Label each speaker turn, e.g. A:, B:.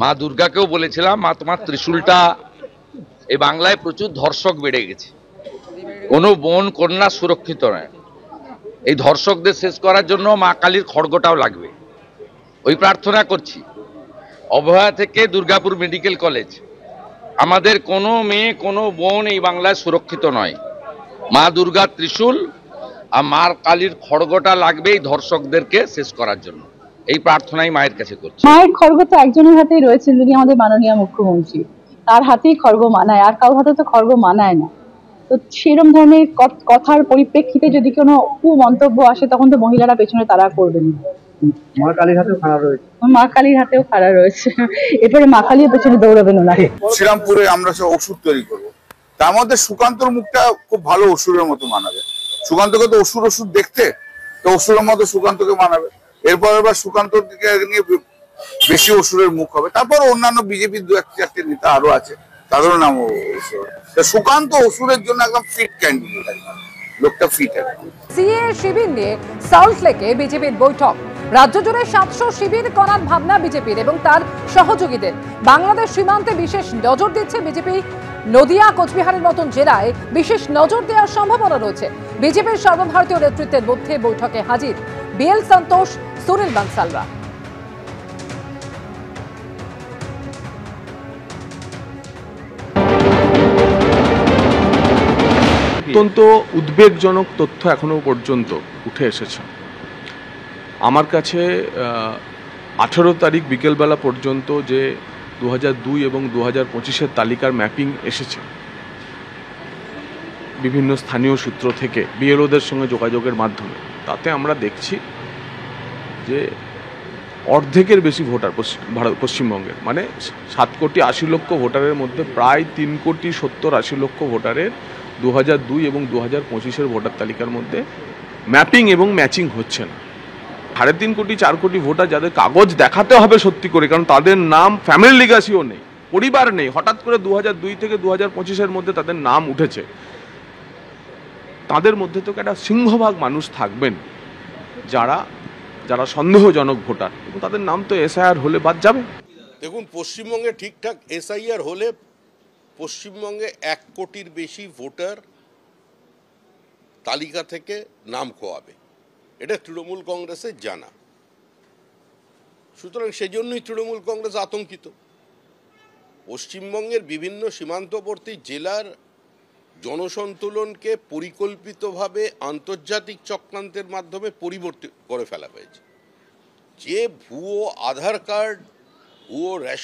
A: মা দুর্গাকেও বলেছিলাম, মা তোমার ত্রিশূলটা, এই বাংলায় প্রচুর ধর্ষক বেড়ে গেছে, কোনো বোন কন্যা সুরক্ষিত নয়। এই ধর্ষকদের শেষ করার জন্য মা কালীর খড়গটাও লাগবে। ওই প্রার্থনা করছি। অভয়া থেকে দুর্গাপুর মেডিকেল কলেজ, আমাদের কোনো মেয়ে কোনো বোন এই বাংলায় সুরক্ষিত নয়। মা দুর্গার ত্রিশূল আর মা কালীর খড়গটা লাগবে এই ধর্ষকদেরকে শেষ করার জন্য। এই প্রার্থনাই মায়ের কাছে করছি।
B: মায়ের খড়গ তো একজনের হাতেই রয়েছেন, যিনি আমাদের মাননীয় মুখ্যমন্ত্রী। তার হাতেই খড়গ মানায়, আর কারোর হাতে তো খড়গ মানায় না। তো সেরকম ধরনের কথার পরিপ্রেক্ষিতে যদি কোনো কুমন্তব্য আসে, তখন তো মহিলারা পেছনে তারা করবেন।
C: মা কালীর হাতেও খাড়া রয়েছে,
B: মা কালীর হাতেও খাড়া রয়েছে, এরপরে মা কালীর পেছনে দৌড়াবেন না।
D: শ্রীরামপুরে আমরা সব ওষুধ তৈরি করবো, তার মধ্যে সুকান্তর মুখটা খুব ভালো অসুরের মতো মানাবে। সুকান্তকে তো অসুর দেখতে, তো অসুরের মতো সুকান্তকে মানাবে। এরপর এবার সুকান্তর দিকে নিয়ে বেশি অসুরের মুখ হবে। তারপর অন্যান্য বিজেপির দু চারটে নেতা আরো আছে, তাদেরও নাম অসুর। সুকান্ত অসুরের জন্য একদম ফিট ক্যান্ডিডেট, লোকটা ফিট একদম।
E: সিএ শিবির নিয়ে সল্টলেকে বিজেপির বৈঠক। রাজ্য জুড়ে 700 শিবির করার ভাবনা বিজেপির এবং তার সহযোগীদের। বাংলাদেশ সীমান্তে বিশেষ নজর দিচ্ছে বিজেপি। নদিয়া, কোচবিহারের মতন জেলায় বিশেষ নজর দেওয়ার সম্ভাবনা রয়েছে। বিজেপির সর্বভারতীয় নেতৃত্বের মধ্যে বৈঠকে হাজির বিএল সন্তোষ, সুনীল বানসালরা।
F: অত্যন্ত উদ্বেগজনক তথ্য এখনো পর্যন্ত উঠে এসেছে আমার কাছে। 18 তারিখ বিকেলবেলা পর্যন্ত যে 2002 এবং 2025-এর তালিকার ম্যাপিং এসেছে বিভিন্ন স্থানীয় সূত্র থেকে বিএলওদের সঙ্গে যোগাযোগের মাধ্যমে, তাতে আমরা দেখছি যে অর্ধেকের বেশি ভোটার পশ্চিমবঙ্গের, মানে 7,80,00,000 ভোটারের মধ্যে প্রায় 3,70,80,00,000 ভোটারের 2002 এবং 2025-এর ভোটার তালিকার মধ্যে ম্যাপিং এবং ম্যাচিং হচ্ছে না। 3.5 কোটি 4 কোটি ভোটার যাদের কাগজ দেখাতে হবে সত্যি করে, কারণ তাদের নাম ফ্যামিলি লিগাসিও নেই, পরিবার নেই, হঠাৎ করে 2002 থেকে 2025-এর মধ্যে তাদের নাম উঠেছে। তাদের মধ্যে তো একটা সিংহভাগ মানুষ থাকবেন যারা যারা সন্দেহজনক ভোটার, এবং তাদের নাম তো এসআইআর হলে বাদ যাবে।
G: দেখুন, পশ্চিমবঙ্গে ঠিকঠাক এসআইআর হলে পশ্চিমবঙ্গে 1 কোটির বেশি ভোটার তালিকা থেকে নাম খোয়াবে, এটা তৃণমূল কংগ্রেসের জানা। সুতরাং সেজন্যই তৃণমূল কংগ্রেস আতঙ্কিত। পশ্চিমবঙ্গের বিভিন্ন সীমান্তবর্তী জেলার জনসন্তুলনকে পরিকল্পিতভাবে আন্তর্জাতিক চক্রান্তের মাধ্যমে পরিবর্তিত করে ফেলা হয়েছে। যে ভুয়ো আধার কার্ড, ভুয়ো রেশন